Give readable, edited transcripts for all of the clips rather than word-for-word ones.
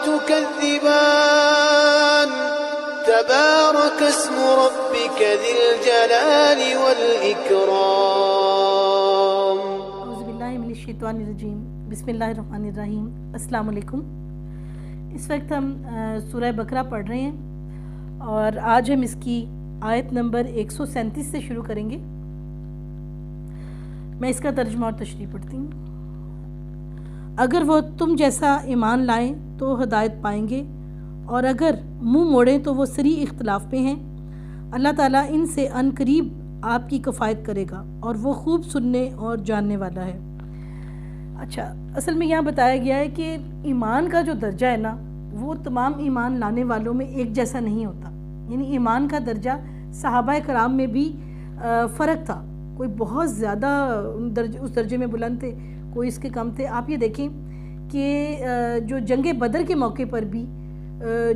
تكذبان تبارك اسم ربك ذي الجلال والإكرام. اعوذ باللہ من الشیطان الرجیم. بسم اللہ الرحمن الرحیم. السلام علیکم. اس وقت ہم سورہ بقرہ پڑھ رہے ہیں اور آج ہم اس کی آیت نمبر 137 سے شروع کریں گے. میں اس کا ترجمہ اور تشریح پڑھتی ہوں. اگر وہ تم جیسا ایمان لائیں تو ہدایت پائیں گے اور اگر منہ موڑیں تو وہ صریح اختلاف پہ ہیں. اللہ تعالیٰ ان سے عن قریب آپ کی کفایت کرے گا اور وہ خوب سننے اور جاننے والا ہے. اچھا، اصل میں یہاں بتایا گیا ہے کہ ایمان کا جو درجہ ہے نا وہ تمام ایمان لانے والوں میں ایک جیسا نہیں ہوتا. یعنی ایمان کا درجہ صحابہ کرام میں بھی فرق تھا. کوئی بہت زیادہ اس درجے میں بلند تھے، کوئی اس کے کم تھے. آپ یہ دیکھیں کہ جو جنگ بدر کے موقع پر بھی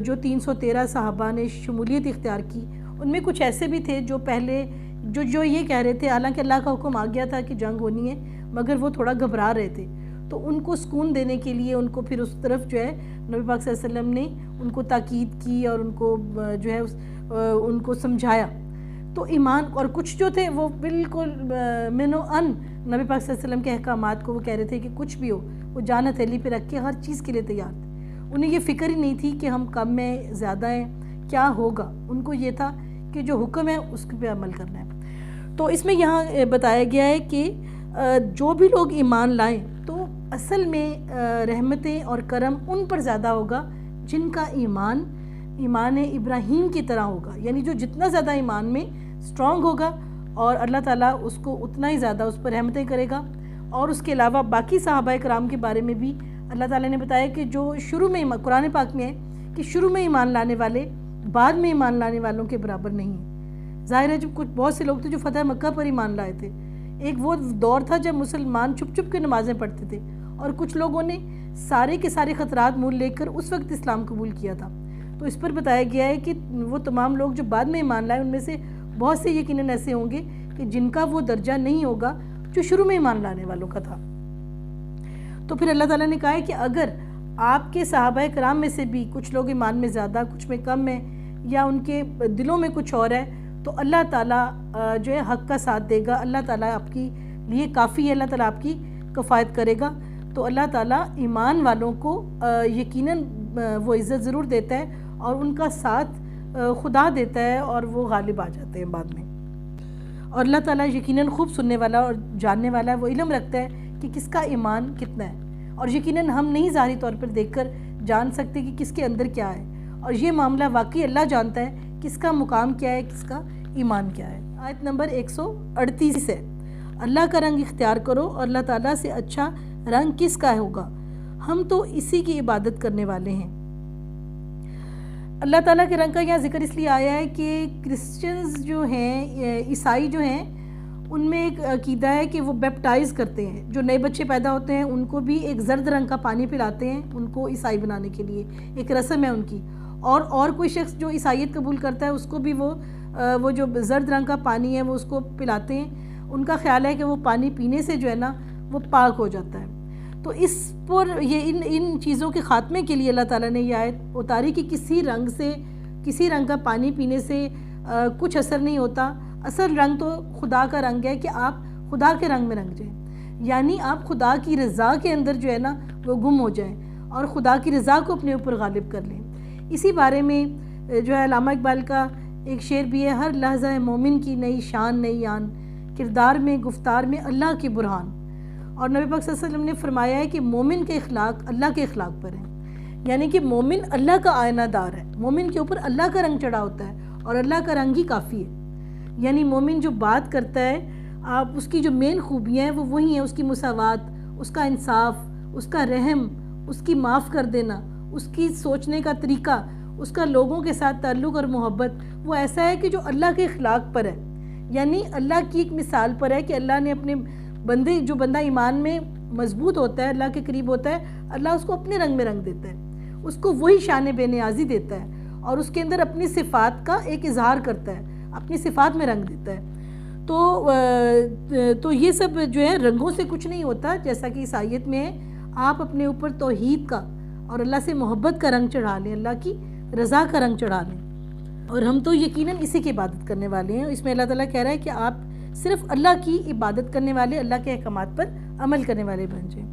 جو 313 صحابہ نے شمولیت اختیار کی، ان میں کچھ ایسے بھی تھے جو پہلے جو یہ کہہ رہے تھے، حالانکہ اللہ کا حکم آ گیا تھا کہ جنگ ہونی ہے، مگر وہ تھوڑا گھبرا رہے تھے. تو ان کو سکون دینے کے لیے ان کو پھر اس طرف جو ہے نبی پاک صلی اللہ علیہ وسلم نے ان کو تاکید کی اور ان کو جو ہے ان کو سمجھایا. تو ایمان، اور کچھ جو تھے وہ بالکل منو ان نبی پاک صلی اللہ علیہ وسلم کے احکامات کو وہ کہہ رہے تھے کہ کچھ بھی ہو وہ جان ہتھیلی پہ رکھ کے ہر چیز کے لیے تیار تھے. انہیں یہ فکر ہی نہیں تھی کہ ہم کم ہیں زیادہ ہیں کیا ہوگا. ان کو یہ تھا کہ جو حکم ہے اس پہ عمل کرنا ہے. تو اس میں یہاں بتایا گیا ہے کہ جو بھی لوگ ایمان لائیں تو اصل میں رحمتیں اور کرم ان پر زیادہ ہوگا جن کا ایمان ابراہیم کی طرح ہوگا. یعنی جو جتنا زیادہ ایمان میں سٹرونگ ہوگا اور اللہ تعالیٰ اس کو اتنا ہی زیادہ اس پر رحمتیں کرے گا. اور اس کے علاوہ باقی صحابہ کرام کے بارے میں بھی اللہ تعالیٰ نے بتایا کہ جو شروع میں قرآن پاک میں ہے کہ شروع میں ایمان لانے والے بعد میں ایمان لانے والوں کے برابر نہیں ہیں. ظاہر ہے جب بہت سے لوگ تھے جو فتح مکہ پر ایمان لائے تھے. ایک وہ دور تھا جب مسلمان چھپ چھپ کے نمازیں پڑھتے تھے اور کچھ لوگوں نے سارے کے سارے خطرات مول لے کر اس وقت اسلام قبول کیا تھا. تو اس پر بتایا گیا ہے کہ وہ تمام لوگ جو بعد میں ایمان لائے ان میں سے بہت سے یقیناً ایسے ہوں گے کہ جن کا وہ درجہ نہیں ہوگا جو شروع میں ایمان لانے والوں کا تھا. تو پھر اللہ تعالیٰ نے کہا ہے کہ اگر آپ کے صحابہ کرام میں سے بھی کچھ لوگ ایمان میں زیادہ کچھ میں کم ہیں یا ان کے دلوں میں کچھ اور ہے تو اللہ تعالیٰ جو ہے حق کا ساتھ دے گا. اللہ تعالیٰ آپ کی لیے کافی ہے. اللہ تعالیٰ آپ کی کفایت کرے گا. تو اللہ تعالیٰ ایمان والوں کو یقیناً وہ عزت ضرور دیتا ہے اور ان کا ساتھ خدا دیتا ہے اور وہ غالب آ جاتے ہیں بعد میں. اور اللہ تعالیٰ یقیناً خوب سننے والا اور جاننے والا ہے. وہ علم رکھتا ہے کہ کس کا ایمان کتنا ہے اور یقیناً ہم نہیں ظاہری طور پر دیکھ کر جان سکتے کہ کس کے اندر کیا ہے. اور یہ معاملہ واقعی اللہ جانتا ہے کس کا مقام کیا ہے، کس کا ایمان کیا ہے. آیت نمبر 138 ہے. اللہ کا رنگ اختیار کرو اور اللہ تعالیٰ سے اچھا رنگ کس کا ہوگا، ہم تو اسی کی عبادت کرنے والے ہیں. اللہ تعالیٰ کے رنگ کا یہاں ذکر اس لیے آیا ہے کہ کرسچنز جو ہیں، عیسائی جو ہیں، ان میں ایک عقیدہ ہے کہ وہ بیپٹائز کرتے ہیں. جو نئے بچے پیدا ہوتے ہیں ان کو بھی ایک زرد رنگ کا پانی پلاتے ہیں ان کو عیسائی بنانے کے لیے. ایک رسم ہے ان کی. اور کوئی شخص جو عیسائیت قبول کرتا ہے اس کو بھی وہ جو زرد رنگ کا پانی ہے وہ اس کو پلاتے ہیں. ان کا خیال ہے کہ وہ پانی پینے سے جو ہے نا وہ پاک ہو جاتا ہے. تو اس پر یہ ان چیزوں کے خاتمے کے لیے اللہ تعالیٰ نے یہ آیت اتاری کہ کسی رنگ کا پانی پینے سے کچھ اثر نہیں ہوتا. اصل رنگ تو خدا کا رنگ ہے کہ آپ خدا کے رنگ میں رنگ جائیں. یعنی آپ خدا کی رضا کے اندر جو ہے نا وہ گم ہو جائیں اور خدا کی رضا کو اپنے اوپر غالب کر لیں. اسی بارے میں جو ہے علامہ اقبال کا ایک شعر بھی ہے: ہر لحظہ ہے مومن کی نئی شان نئی آن، کردار میں گفتار میں اللہ کی برہان. اور نبی پاک صلی اللہ علیہ وسلم نے فرمایا ہے کہ مومن کے اخلاق اللہ کے اخلاق پر ہیں. یعنی کہ مومن اللہ کا آئینہ دار ہے. مومن کے اوپر اللہ کا رنگ چڑھا ہوتا ہے اور اللہ کا رنگ ہی کافی ہے. یعنی مومن جو بات کرتا ہے آپ اس کی جو مین خوبیاں ہیں وہ وہی ہیں: اس کی مساوات، اس کا انصاف، اس کا رحم، اس کی معاف کر دینا، اس کی سوچنے کا طریقہ، اس کا لوگوں کے ساتھ تعلق اور محبت. وہ ایسا ہے کہ جو اللہ کے اخلاق پر ہے. یعنی اللہ کی ایک مثال پر ہے کہ اللہ نے اپنے جو بندہ ایمان میں مضبوط ہوتا ہے، اللہ کے قریب ہوتا ہے، اللہ اس کو اپنے رنگ میں رنگ دیتا ہے. اس کو وہی شان بے نیازی دیتا ہے اور اس کے اندر اپنی صفات کا ایک اظہار کرتا ہے، اپنی صفات میں رنگ دیتا ہے. تو یہ سب جو ہے رنگوں سے کچھ نہیں ہوتا. جیسا کہ عیسائیت میں آپ اپنے اوپر توحید کا، اور اللہ سے محبت کا رنگ چڑھا لیں، اللہ کی رضا کا رنگ چڑھا لیں۔ اور ہم تو یقیناً اسی کی عبادت کرنے والے ہیں۔ اس میں اللہ تعالیٰ کہہ رہا ہے کہ آپ صرف اللہ کی عبادت کرنے والے، اللہ کے احکامات پر عمل کرنے والے بن جائیں۔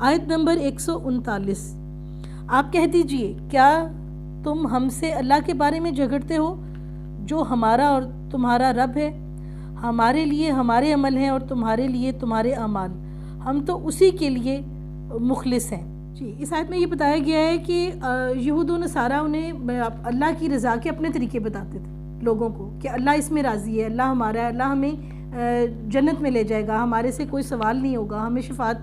آیت نمبر 139، آپ کہہ دیجئے کیا تم ہم سے اللہ کے بارے میں جھگڑتے ہو جو ہمارا اور تمہارا رب ہے؟ ہمارے لیے ہمارے عمل ہیں اور تمہارے لیے تمہارے اعمال، ہم تو اسی کے لیے مخلص ہیں۔ جی، اس آیت میں یہ بتایا گیا ہے کہ یہود و نصارہ انہیں اللہ کی رضا کے اپنے طریقے بتاتے تھے لوگوں کو، کہ اللہ اس میں راضی ہے، اللہ ہمارا ہے، اللہ ہمیں جنت میں لے جائے گا، ہمارے سے کوئی سوال نہیں ہوگا، ہمیں شفاعت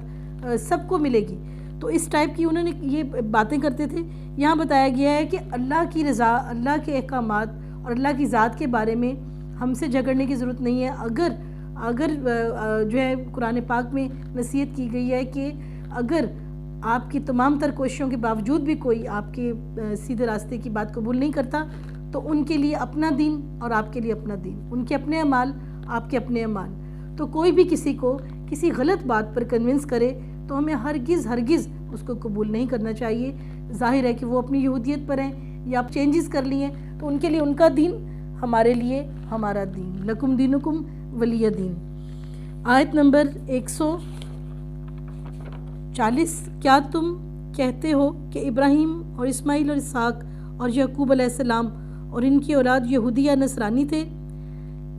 سب کو ملے گی۔ تو اس ٹائپ کی انہوں نے یہ باتیں کرتے تھے۔ یہاں بتایا گیا ہے کہ اللہ کی رضا، اللہ کے احکامات اور اللہ کی ذات کے بارے میں ہم سے جھگڑنے کی ضرورت نہیں ہے۔ اگر جو ہے قرآن پاک میں نصیحت کی گئی ہے کہ اگر آپ کی تمام تر کوششوں کے باوجود بھی کوئی آپ کے سیدھے راستے کی بات قبول نہیں کرتا، تو ان کے لیے اپنا دین اور آپ کے لیے اپنا دین، ان کے اپنے اعمال، آپ کے اپنے اعمال۔ تو کوئی بھی کسی کو کسی غلط بات پر کنونس کرے تو ہمیں ہرگز اس کو قبول نہیں کرنا چاہیے۔ ظاہر ہے کہ وہ اپنی یہودیت پر ہیں یا آپ چینجز کر لی ہیں، تو ان کے لیے ان کا دین، ہمارے لیے ہمارا دین، لکم دینکم ولی دین۔ آیت نمبر 140، کیا تم کہتے ہو کہ ابراہیم اور اسماعیل اور اسحاق اور یعقوب علیہ السلام اور ان کی اولاد یہودی یا نصرانی تھے؟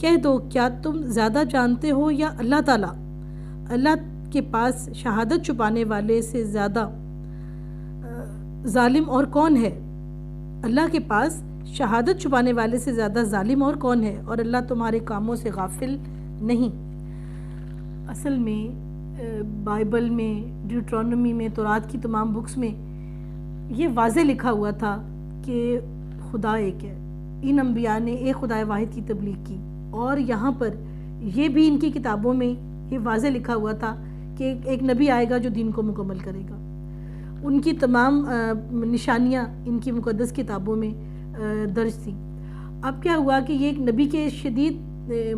کہہ دو کیا تم زیادہ جانتے ہو یا اللہ تعالیٰ؟ اللہ کے پاس شہادت چھپانے والے سے زیادہ ظالم اور کون ہے؟ اللہ کے پاس شہادت چھپانے والے سے زیادہ ظالم اور کون ہے؟ اور اللہ تمہارے کاموں سے غافل نہیں۔ اصل میں بائبل میں، ڈیوٹرانومی میں، تورات کی تمام بکس میں یہ واضح لکھا ہوا تھا کہ خدا ایک ہے۔ ان انبیاء نے ایک خدا واحد کی تبلیغ کی، اور یہاں پر یہ بھی ان کی کتابوں میں یہ واضح لکھا ہوا تھا کہ ایک نبی آئے گا جو دین کو مکمل کرے گا۔ ان کی تمام نشانیاں ان کی مقدس کتابوں میں درج تھیں۔ اب کیا ہوا کہ یہ ایک نبی کے شدید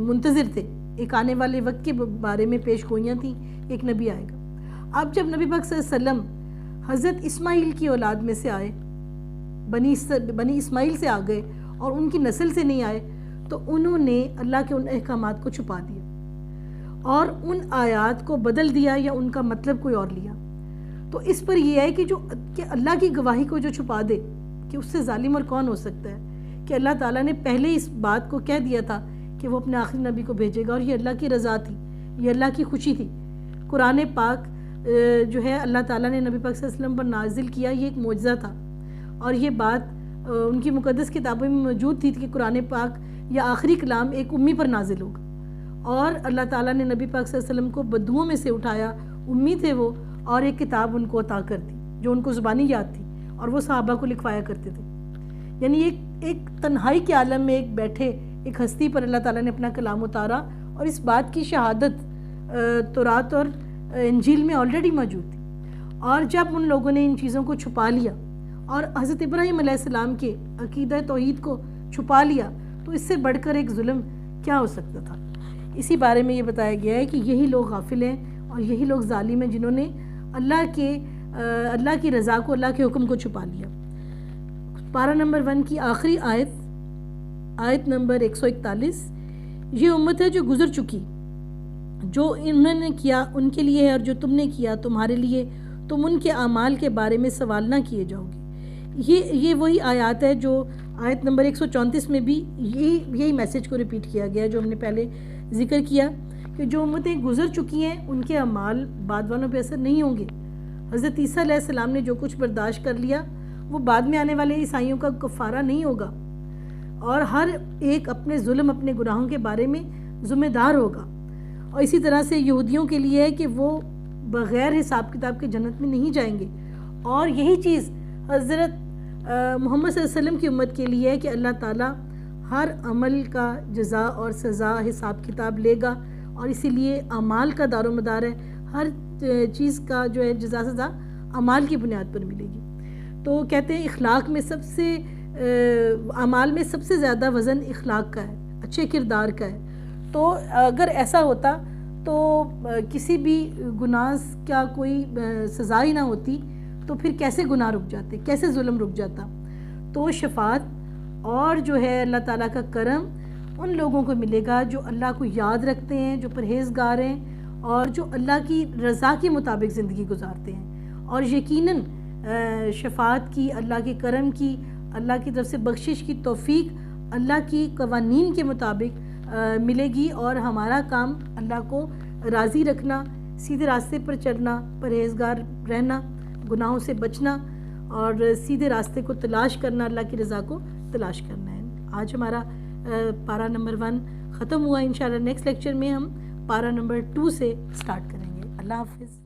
منتظر تھے، ایک آنے والے وقت کے بارے میں پیش گوئیاں تھیں، ایک نبی آئے گا۔ اب جب نبی پاک صلی اللہ علیہ وسلم حضرت اسماعیل کی اولاد میں سے آئے، بنی اسماعیل سے آ گئے اور ان کی نسل سے نہیں آئے، تو انہوں نے اللہ کے ان احکامات کو چھپا دیا اور ان آیات کو بدل دیا یا ان کا مطلب کوئی اور لیا۔ تو اس پر یہ ہے کہ اللہ کی گواہی کو جو چھپا دے، کہ اس سے ظالم اور کون ہو سکتا ہے؟ کہ اللہ تعالیٰ نے پہلے اس بات کو کہہ دیا تھا کہ وہ اپنے آخری نبی کو بھیجے گا، اور یہ اللہ کی رضا تھی، یہ اللہ کی خوشی تھی۔ قرآن پاک جو ہے اللہ تعالیٰ نے نبی پاک صلی اللہ علیہ وسلم پر نازل کیا، یہ ایک معجزہ تھا، اور یہ بات ان کی مقدس کتابوں میں موجود تھی کہ قرآن پاک یا آخری کلام ایک امی پر نازل ہوگا، اور اللہ تعالیٰ نے نبی پاک صلی اللہ علیہ وسلم کو بدوؤں میں سے اٹھایا، امی تھے وہ، اور ایک کتاب ان کو عطا کر دی جو ان کو زبانی یاد تھی، اور وہ صحابہ کو لکھوایا کرتے تھے۔ یعنی ایک تنہائی کے عالم میں ایک بیٹھے ایک ہستی پر اللہ تعالیٰ نے اپنا کلام اتارا، اور اس بات کی شہادت تورات اور انجیل میں آلریڈی موجود تھی۔ اور جب ان لوگوں نے ان چیزوں کو چھپا لیا اور حضرت ابراہیم علیہ السلام کے عقیدہ توحید کو چھپا لیا، تو اس سے بڑھ کر ایک ظلم کیا ہو سکتا تھا؟ اسی بارے میں یہ بتایا گیا ہے کہ یہی لوگ غافل ہیں اور یہی لوگ ظالم ہیں جنہوں نے اللہ کی رضا کو، اللہ کے حکم کو چھپا لیا۔ پارہ نمبر 1 کی آخری آیت نمبر 141، یہ امت ہے جو گزر چکی، جو انہوں نے کیا ان کے لیے ہے اور جو تم نے کیا تمہارے لیے، تم ان کے اعمال کے بارے میں سوال نہ کیے جاؤ گے۔ یہ وہی آیات ہے جو آیت نمبر 134 میں بھی یہی میسج کو ریپیٹ کیا گیا جو ہم نے پہلے ذکر کیا، کہ جو امتیں گزر چکی ہیں ان کے اعمال بعد والوں پہ اثر نہیں ہوں گے۔ حضرت عیسیٰ علیہ السلام نے جو کچھ برداشت کر لیا وہ بعد میں آنے والے عیسائیوں کا کفارہ نہیں ہوگا، اور ہر ایک اپنے ظلم، اپنے گناہوں کے بارے میں ذمہ دار ہوگا۔ اور اسی طرح سے یہودیوں کے لیے ہے کہ وہ بغیر حساب کتاب کے جنت میں نہیں جائیں گے، اور یہی چیز حضرت محمد صلی اللہ علیہ وسلم کی امت کے لیے ہے کہ اللہ تعالیٰ ہر عمل کا جزا اور سزا حساب کتاب لے گا، اور اسی لیے اعمال کا دار و مدار ہے، ہر چیز کا جو ہے جزا سزا اعمال کی بنیاد پر ملے گی۔ تو کہتے ہیں اخلاق میں اعمال میں سب سے زیادہ وزن اخلاق کا ہے، اچھے کردار کا ہے۔ تو اگر ایسا ہوتا تو کسی بھی گناہ کا کوئی سزا ہی نہ ہوتی، تو پھر کیسے گناہ رک جاتے، کیسے ظلم رک جاتا. تو شفاعت اور جو ہے اللہ تعالیٰ کا کرم ان لوگوں کو ملے گا جو اللہ کو یاد رکھتے ہیں، جو پرہیزگار ہیں اور جو اللہ کی رضا کے مطابق زندگی گزارتے ہیں. اور یقیناً شفاعت کی، اللہ کے کرم کی، اللہ کی طرف سے بخشش کی توفیق اللہ کی قوانین کے مطابق ملے گی، اور ہمارا کام اللہ کو راضی رکھنا، سیدھے راستے پر چلنا، پرہیزگار رہنا، گناہوں سے بچنا اور سیدھے راستے کو تلاش کرنا، اللہ کی رضا کو تلاش کرنا ہے. آج ہمارا پارہ نمبر 1 ختم ہوا. انشاءاللہ نیکسٹ لیکچر میں ہم پارہ نمبر 2 سے سٹارٹ کریں گے. اللہ حافظ.